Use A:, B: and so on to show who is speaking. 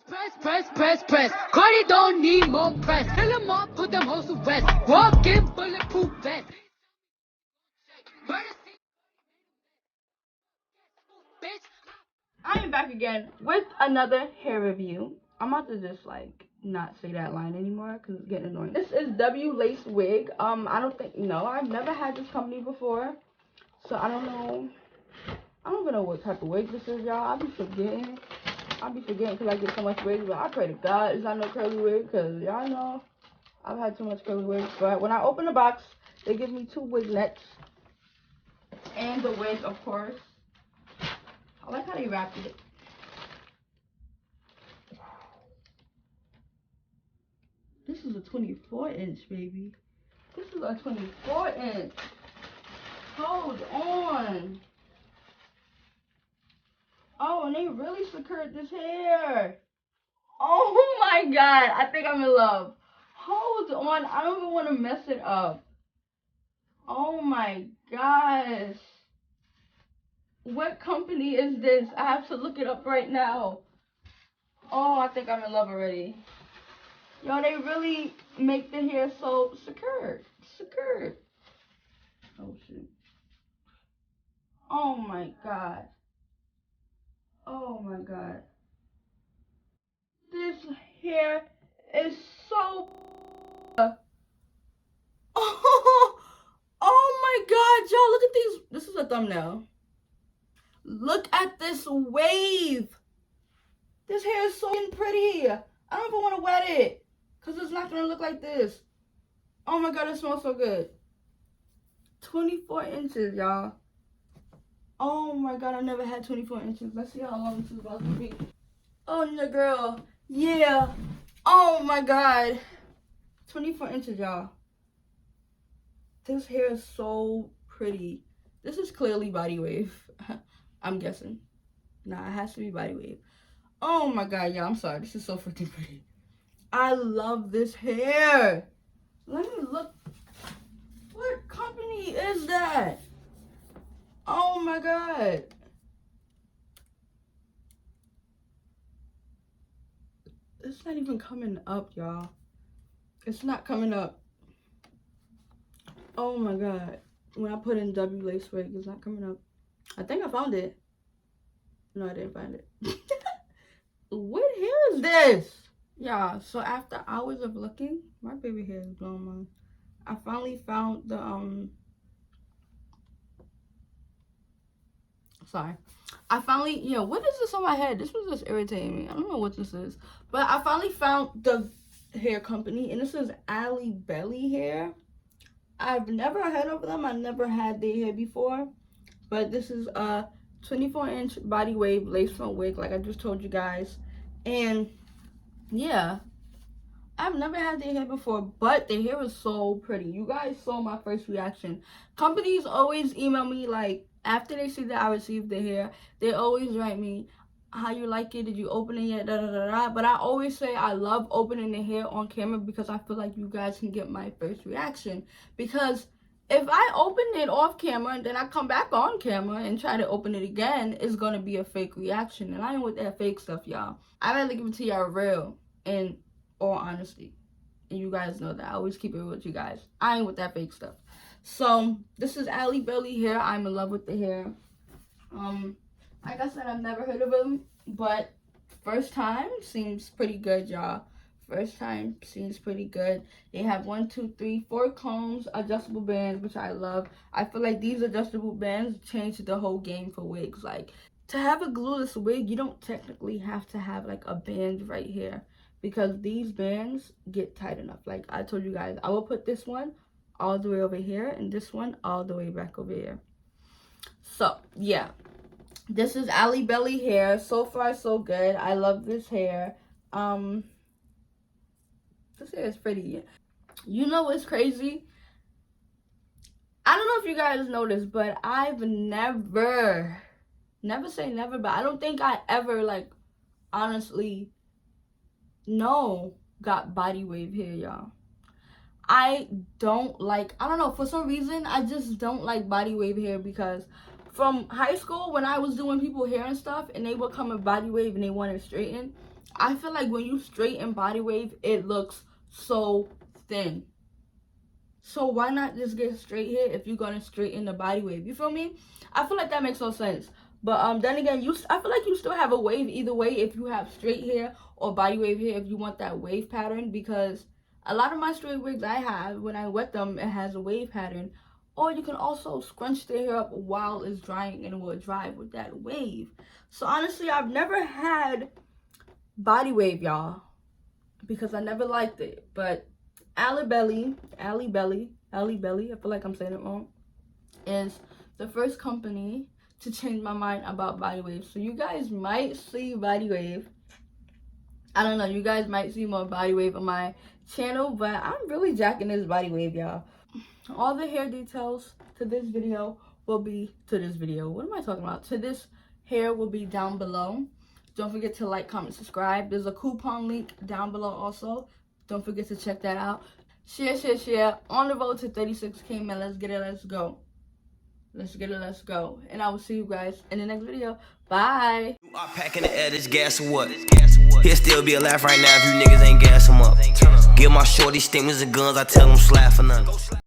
A: Press. Cardi don't need more press. Kill them all, put them hoes to rest. Walk in bulletproof vest.
B: I am back again with another hair review. I'm about to just like not say that line anymore because it's getting annoying. This is Bodywave Wig. I've never had this company before, so I don't even know what type of wig this is, y'all. I'll be forgetting because I get so much wigs, but I pray to God it's not no curly wig because y'all know I've had too much curly wigs. But when I open the box, they give me 2 wig nets and the wig, of course. I like how they wrapped it. This is a 24-inch, baby. This is a 24-inch. Hold on. Oh, and they really secured this hair. Oh my God. I think I'm in love. Hold on. I don't even want to mess it up. Oh my gosh. What company is this? I have to look it up right now. Oh, I think I'm in love already. Yo, they really make the hair so secured. Oh, shoot. Oh my God. Oh my God. This hair is so... Oh my God, y'all, look at these. This is a thumbnail. Look at this wave. This hair is so pretty. I don't even want to wet it because it's not going to look like this. Oh my God, it smells so good. 24 inches, y'all. Oh my God, I never had 24 inches. Let's see how long this is about to be. Oh, no, girl. Yeah. Oh my God. 24 inches, y'all. This hair is so pretty. This is clearly Bodywave. I'm guessing. Nah, it has to be Bodywave. Oh my God, y'all. I'm sorry. This is so freaking pretty. I love this hair. Let me look. What company is that? Oh my God. It's not even coming up, y'all. It's not coming up. Oh my God. When I put in W lace wig, it's not coming up. I think I found it. No, I didn't find it. What hair is this? Yeah, so after hours of looking, my baby hair is blowing mine. I finally found the what is this on my head? This was just irritating me. I don't know what this is. But I finally found the hair company, and this is Alibelehair. I've never heard of them. I never had their hair before. But this is a 24-inch Bodywave lace front wig, like I just told you guys. And yeah, I've never had their hair before, but their hair is so pretty. You guys saw my first reaction. Companies always email me, like, after they see that I received the hair, they always write me, how you like it, did you open it yet, da da da da. But I always say I love opening the hair on camera because I feel like you guys can get my first reaction. Because if I open it off camera and then I come back on camera and try to open it again, it's gonna be a fake reaction. And I ain't with that fake stuff, y'all. I rather give it to y'all real and all honesty. And you guys know that I always keep it with you guys. I ain't with that fake stuff. So this is Alibelehair. I'm in love with the hair. Like I said, I've never heard of them, but first time seems pretty good, y'all. First time seems pretty good. They have 1, 2, 3, 4 combs, adjustable bands, which I love. I feel like these adjustable bands changed the whole game for wigs. Like, to have a glueless wig, you don't technically have to have like a band right here, because these bands get tight enough. Like I told you guys, I will put this one all the way over here and this one all the way back over here. So yeah, this is Alibelehair. So far so good. I love this hair. This hair is pretty. You know what's crazy? I don't know if you guys noticed, but I've never say never, but I don't think I ever, like, honestly, got Bodywave hair, y'all. I don't know, for some reason, I just don't like Bodywave hair, because from high school, when I was doing people hair and stuff, and they would come in Bodywave and they wanted it straightened, I feel like when you straighten Bodywave, it looks so thin. So why not just get straight hair if you're gonna straighten the body wave? You feel me? I feel like that makes no sense. But then again, I feel like you still have a wave either way if you have straight hair or body wave hair if you want that wave pattern, because a lot of my straight wigs I have, when I wet them, it has a wave pattern. Or you can also scrunch the hair up while it's drying and it will dry with that wave. So honestly, I've never had body wave, y'all, because I never liked it. But Alibele, I feel like I'm saying it wrong, is the first company to change my mind about body wave. So you guys might see body wave. I don't know, you guys might see more body wave on my channel, but I'm really jacking this body wave, y'all. All the hair details to this video will be to this hair will be down below. Don't forget to like, comment, subscribe. There's a coupon link down below also. Don't forget to check that out. Share. On the road to 36K, man. Let's get it. Let's go. And I will see you guys in the next video. Bye.
C: You are packing the air, this gas or what? He'll still be alive right now if you niggas ain't gas him up. Give my shorty stingers and guns, I tell them slap for none.